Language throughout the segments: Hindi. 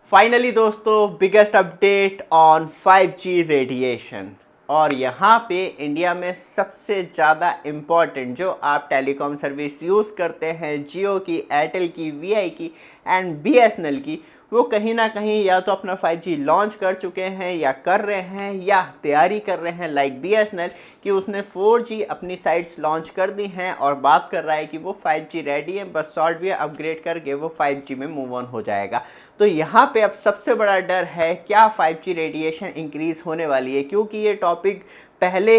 फाइनली दोस्तों biggest update on 5G radiation. और यहाँ पे इंडिया में सबसे ज़्यादा इम्पॉर्टेंट जो आप टेलीकॉम सर्विस यूज़ करते हैं, जियो की, एयरटेल की, वीआई की एंड बीएसएनएल की, वो कहीं ना कहीं या तो अपना 5G लॉन्च कर चुके हैं या कर रहे हैं या तैयारी कर रहे हैं। लाइक बीएसएनएल कि उसने 4G अपनी साइट्स लॉन्च कर दी हैं और बात कर रहा है कि वो 5G रेडी है, बस सॉफ्टवेयर अपग्रेड करके वो 5G में मूव ऑन हो जाएगा। तो यहाँ पे अब सबसे बड़ा डर है क्या 5G रेडिएशन इंक्रीज़ होने वाली है, क्योंकि ये टॉपिक पहले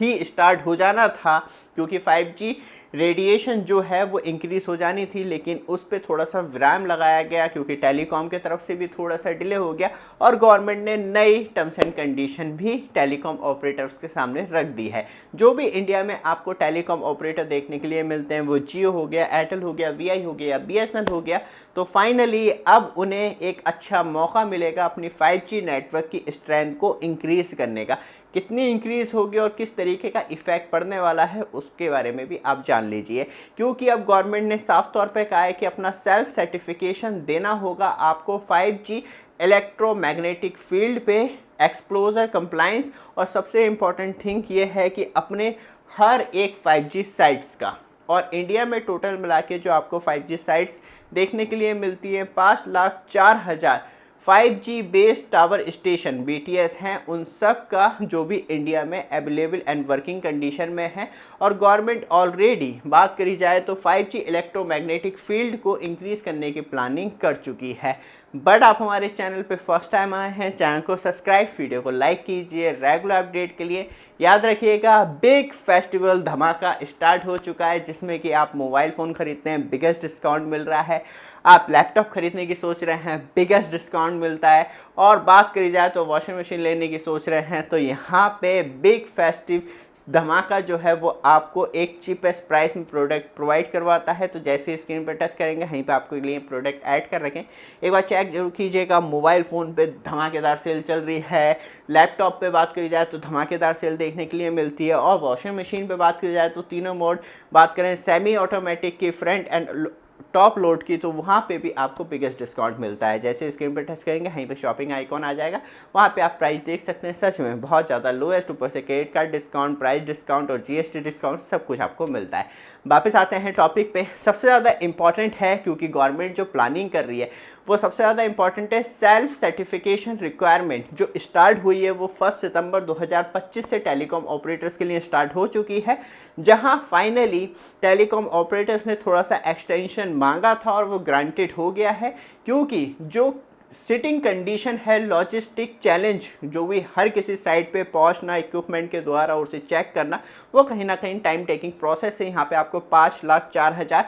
ही स्टार्ट हो जाना था, क्योंकि 5G रेडिएशन जो है वो इंक्रीज़ हो जानी थी, लेकिन उस पर थोड़ा सा विराम लगाया गया क्योंकि टेलीकॉम की तरफ से भी थोड़ा सा डिले हो गया और गवर्नमेंट ने नई टर्म्स एंड कंडीशन भी टेलीकॉम ऑपरेटर्स के सामने रख दी है। जो भी इंडिया में आपको टेलीकॉम ऑपरेटर देखने के लिए मिलते हैं, वो जियो हो गया, एयरटेल हो गया, वीआई हो गया, बीएसएनएल हो गया, तो फाइनली अब उन्हें एक अच्छा मौका मिलेगा अपनी 5G नेटवर्क की स्ट्रेंथ को इंक्रीज़ करने का। कितनी इंक्रीज़ होगी और किस तरीके का इफ़ेक्ट पड़ने वाला है उसके बारे में भी आप जान लीजिए, क्योंकि अब गवर्नमेंट ने साफ तौर पे कहा है कि अपना सेल्फ सर्टिफिकेशन देना होगा आपको 5G इलेक्ट्रोमैग्नेटिक फील्ड पे, एक्सपोजर कंप्लाइंस, और सबसे इम्पॉर्टेंट थिंग ये है कि अपने हर एक 5G साइट्स का। और इंडिया में टोटल मिला के जो आपको 5G साइट्स देखने के लिए मिलती हैं 5,04,000 5G based tower station BTS हैं, उन सब का जो भी इंडिया में अवेलेबल एंड वर्किंग कंडीशन में है। और गवर्नमेंट ऑलरेडी बात करी जाए तो 5G इलेक्ट्रोमैग्नेटिक फील्ड को इंक्रीज़ करने की प्लानिंग कर चुकी है। बट आप हमारे चैनल पे फर्स्ट टाइम आए हैं, चैनल को सब्सक्राइब, वीडियो को लाइक कीजिए रेगुलर अपडेट के लिए। याद रखिएगा बिग फेस्टिवल धमाका स्टार्ट हो चुका है, जिसमें कि आप मोबाइल फ़ोन खरीदते हैं बिगेस्ट डिस्काउंट मिल रहा है, आप लैपटॉप खरीदने की सोच रहे हैं बिगेस्ट डिस्काउंट मिलता है, और बात करी जाए तो वॉशिंग मशीन लेने की सोच रहे हैं तो यहाँ पे बिग फेस्टिव धमाका जो है वो आपको एक चीपेस्ट प्राइस में प्रोडक्ट प्रोवाइड करवाता है। तो जैसे स्क्रीन पर टच करेंगे वहीं पे आपको लिए प्रोडक्ट ऐड कर रखें, एक बार चेक जरूर कीजिएगा। मोबाइल फ़ोन पे धमाकेदार सेल चल रही है, लैपटॉप पे बात करी जाए तो धमाकेदार सेल देखने के लिए मिलती है, और वॉशिंग मशीन पे बात करी जाए तो तीनों मोड, बात करें सेमी ऑटोमेटिक की, फ्रंट एंड टॉप लोड की, तो वहाँ पे भी आपको बिगेस्ट डिस्काउंट मिलता है। जैसे स्क्रीन पर टच करेंगे वहीं पे शॉपिंग आइकॉन आ जाएगा, वहाँ पे आप प्राइस देख सकते हैं। सच में बहुत ज़्यादा लोएस्ट, ऊपर से credit card discount, price discount और जीएसटी डिस्काउंट सब कुछ आपको मिलता है। वापस आते हैं टॉपिक पे। सबसे ज़्यादा इंपॉर्टेंट है क्योंकि गवर्नमेंट जो प्लानिंग कर रही है वो सबसे ज़्यादा इंपॉर्टेंट है। सेल्फ सर्टिफिकेशन रिक्वायरमेंट जो स्टार्ट हुई है वो 1 सितंबर 2025 से टेलीकॉम ऑपरेटर्स के लिए स्टार्ट हो चुकी है, जहां फाइनली टेलीकॉम ऑपरेटर्स ने थोड़ा सा एक्सटेंशन मांगा था और वो ग्रांटेड हो गया है, क्योंकि जो सिटिंग कंडीशन है, लॉजिस्टिक चैलेंज जो भी हर किसी साइट पे पहुंचना इक्विपमेंट के द्वारा और उसे चेक करना, वो कहीं ना कहीं टाइम टेकिंग प्रोसेस है। यहाँ पे आपको 5,04,000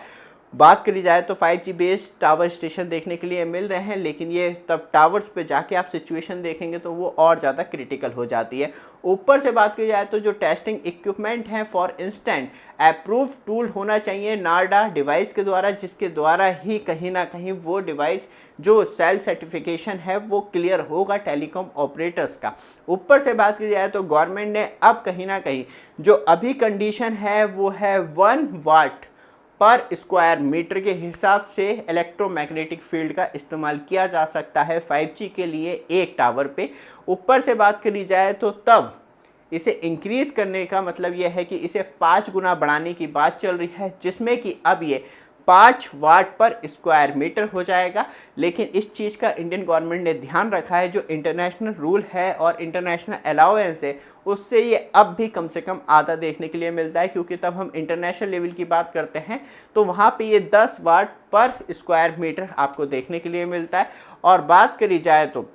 बात करी जाए तो 5G बेस्ड टावर स्टेशन देखने के लिए मिल रहे हैं, लेकिन ये तब टावर्स पे जाके आप सिचुएशन देखेंगे तो वो और ज़्यादा क्रिटिकल हो जाती है। ऊपर से बात की जाए तो जो टेस्टिंग इक्विपमेंट हैं, फॉर इंस्टेंट अप्रूव टूल होना चाहिए नारडा डिवाइस के द्वारा, जिसके द्वारा ही कहीं ना कहीं वो डिवाइस जो सेल्फ सर्टिफिकेशन है वो क्लियर होगा टेलीकॉम ऑपरेटर्स का। ऊपर से बात की जाए तो गवर्नमेंट ने अब कहीं ना कहीं जो अभी कंडीशन है वो है 1 वाट पर स्क्वायर मीटर के हिसाब से इलेक्ट्रोमैग्नेटिक फील्ड का इस्तेमाल किया जा सकता है 5G के लिए एक टावर पे। ऊपर से बात करी जाए तो तब इसे इंक्रीज़ करने का मतलब यह है कि इसे 5 गुना बढ़ाने की बात चल रही है, जिसमें कि अब ये 5 वाट पर स्क्वायर मीटर हो जाएगा। लेकिन इस चीज़ का इंडियन गवर्नमेंट ने ध्यान रखा है, जो इंटरनेशनल रूल है और इंटरनेशनल अलाउंस है उससे ये अब भी कम से कम आधा देखने के लिए मिलता है, क्योंकि तब हम इंटरनेशनल लेवल की बात करते हैं तो वहाँ पे ये 10 वाट पर स्क्वायर मीटर आपको देखने के लिए मिलता है। और बात करी जाए तो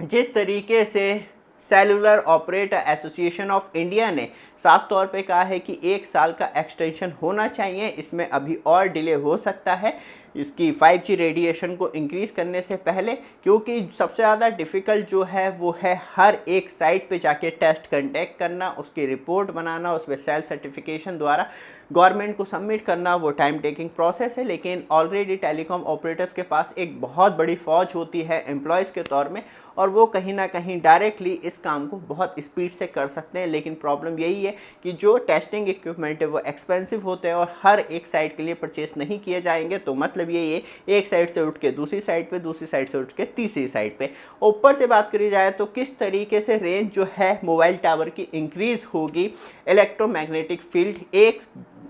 जिस तरीके से cellular operator association of India ने साफ तौर पे कहा है कि 1 साल का एक्सटेंशन होना चाहिए, इसमें अभी और डिले हो सकता है इसकी 5G रेडिएशन को इंक्रीज़ करने से पहले, क्योंकि सबसे ज़्यादा डिफ़िकल्ट जो है वो है हर एक साइट पे जाके टेस्ट कंडक्ट करना, उसकी रिपोर्ट बनाना, उसमें सेल्फ सर्टिफिकेशन द्वारा गवर्नमेंट को सबमिट करना, वो टाइम टेकिंग प्रोसेस है। लेकिन ऑलरेडी टेलीकॉम ऑपरेटर्स के पास एक बहुत बड़ी फ़ौज होती है एम्प्लॉयज़ के तौर में, और वो कहीं ना कहीं डायरेक्टली इस काम को बहुत स्पीड से कर सकते हैं। लेकिन प्रॉब्लम यही है कि जो टेस्टिंग इक्विपमेंट है वो एक्सपेंसिव होते हैं और हर एक साइट के लिए परचेस नहीं किए जाएंगे, तो मतलब मतलब यही है, एक साइड से उठ के दूसरी साइड पे, दूसरी साइड से उठ के तीसरी साइड पे। ऊपर से बात करी जाए तो किस तरीके से रेंज जो है मोबाइल टावर की इंक्रीज होगी इलेक्ट्रोमैग्नेटिक फील्ड एक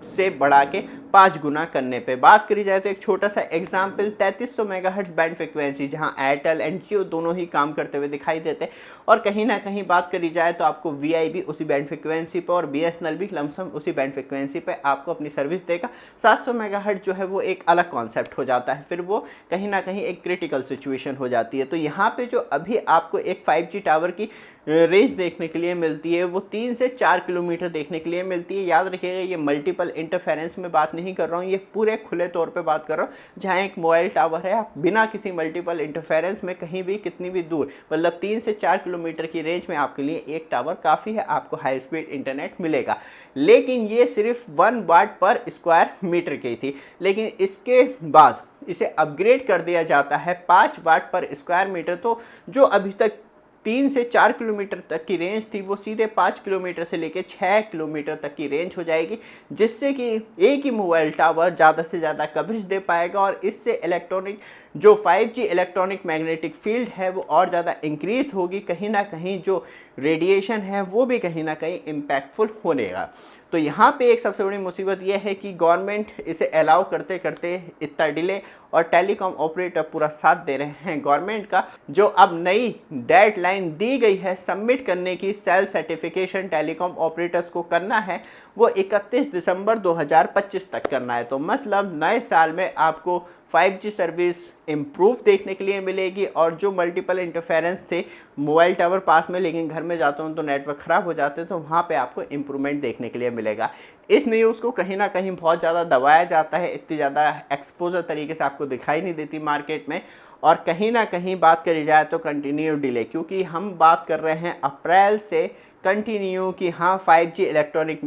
से बढ़ा के 5 गुना करने पे। बात करी जाए तो एक छोटा सा एग्जाम्पल 3300 मेगाहर्ट्ज बैंड फ्रिक्वेंसी, जहां एयरटेल एंड जियो दोनों ही काम करते हुए दिखाई देते हैं, और कहीं ना कहीं बात करी जाए तो आपको वीआई भी उसी बैंड फ्रिक्वेंसी पे और बीएसएनएल भी लमसम उसी बैंड फ्रिक्वेंसी पे आपको अपनी सर्विस देगा। 700 मेगाहर्ट्ज जो है वो एक अलग कॉन्सेप्ट हो जाता है, फिर वो कहीं ना कहीं एक क्रिटिकल सिचुएशन हो जाती है। तो यहाँ पे जो अभी आपको एक 5G टावर की रेंज देखने के लिए मिलती है वो 3 से 4 किलोमीटर देखने के लिए मिलती है। याद रखिएगा, ये मल्टीपल इंटरफेरेंस में बात नहीं कर रहा हूँ, ये पूरे खुले तौर पे बात कर रहा हूँ, जहाँ एक मोबाइल टावर है, आप बिना किसी मल्टीपल इंटरफेरेंस में कहीं भी कितनी भी दूर, मतलब 3 से 4 किलोमीटर की रेंज में आपके लिए एक टावर काफ़ी है, आपको हाई स्पीड इंटरनेट मिलेगा। लेकिन ये सिर्फ 1 वाट पर स्क्वायर मीटर की थी, लेकिन इसके बाद इसे अपग्रेड कर दिया जाता है 5 वाट पर स्क्वायर मीटर। तो जो अभी तक 3 से 4 किलोमीटर तक की रेंज थी वो सीधे 5 किलोमीटर से लेकर 6 किलोमीटर तक की रेंज हो जाएगी, जिससे कि एक ही मोबाइल टावर ज़्यादा से ज़्यादा कवरेज दे पाएगा, और इससे इलेक्ट्रॉनिक जो 5G इलेक्ट्रॉनिक मैग्नेटिक फील्ड है वो और ज़्यादा इंक्रीज होगी। कहीं ना कहीं जो रेडिएशन है वो भी कहीं ना कहीं इम्पैक्टफुल होनेगा। तो यहाँ पे एक सबसे बड़ी मुसीबत यह है कि गवर्नमेंट इसे अलाउ करते करते इतना डिले, और टेलीकॉम ऑपरेटर पूरा साथ दे रहे हैं गवर्नमेंट का। जो अब नई डेडलाइन दी गई है सबमिट करने की, सेल्फ सर्टिफिकेशन टेलीकॉम ऑपरेटर्स को करना है, वो 31 दिसंबर 2025 तक करना है। तो मतलब नए साल में आपको 5G सर्विस इम्प्रूव देखने के लिए मिलेगी, और जो मल्टीपल इंटरफेरेंस थे मोबाइल टावर पास में लेकिन घर में जाते हूँ तो नेटवर्क ख़राब हो जाते हैं, तो वहाँ पे आपको इम्प्रूवमेंट देखने के लिए मिलेगा। इस न्यूज़ को कहीं ना कहीं बहुत ज़्यादा दबाया जाता है, इतनी ज़्यादा एक्सपोजर तरीके से आपको दिखाई नहीं देती मार्केट में, और कहीं ना कहीं बात करी जाए तो कंटिन्यू डिले, क्योंकि हम बात कर रहे हैं अप्रैल से कंटिन्यू कि हाँ 5G इलेक्ट्रॉनिक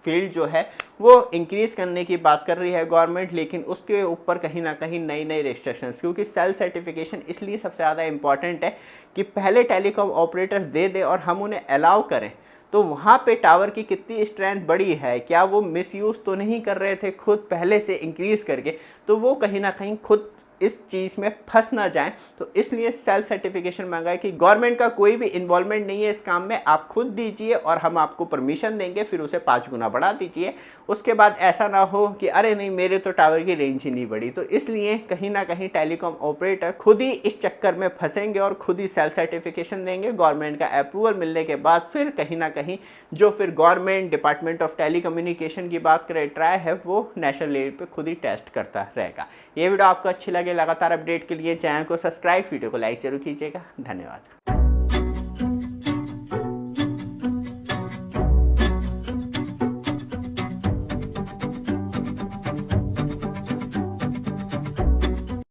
फील्ड जो है वो इंक्रीज़ करने की बात कर रही है गवर्नमेंट, लेकिन उसके ऊपर कहीं ना कहीं नई नई रिस्ट्रिक्शंस, क्योंकि सेल्फ सर्टिफिकेशन इसलिए सबसे ज़्यादा इंपॉर्टेंट है कि पहले टेलीकॉम ऑपरेटर्स दे दे और हम उन्हें अलाउ करें, तो वहाँ पे टावर की कितनी स्ट्रेंथ बड़ी है, क्या वो मिसयूज़ तो नहीं कर रहे थे खुद पहले से इंक्रीज़ करके, तो वो कहीं ना कहीं खुद इस चीज़ में फंस ना जाएं। तो इसलिए सेल्फ सर्टिफिकेशन मांगा है कि गवर्नमेंट का कोई भी इन्वॉल्वमेंट नहीं है इस काम में, आप खुद दीजिए और हम आपको परमिशन देंगे, फिर उसे 5 गुना बढ़ा दीजिए। उसके बाद ऐसा ना हो कि अरे नहीं मेरे तो टावर की रेंज ही नहीं बढ़ी। तो इसलिए कहीं ना कहीं टेलीकॉम ऑपरेटर खुद ही इस चक्कर में फंसेंगे और खुद ही सेल्फ सर्टिफिकेशन देंगे। गवर्नमेंट का अप्रूवल मिलने के बाद फिर कहीं ना कहीं जो फिर गवर्नमेंट डिपार्टमेंट ऑफ टेलीकम्युनिकेशन की बात करें ट्राई है, वो नेशनल लेवल पर खुद ही टेस्ट करता रहेगा। ये वीडियो आपको अच्छी लगे, लगातार अपडेट के लिए चैनल को सब्सक्राइब, वीडियो को लाइक जरूर कीजिएगा। धन्यवाद।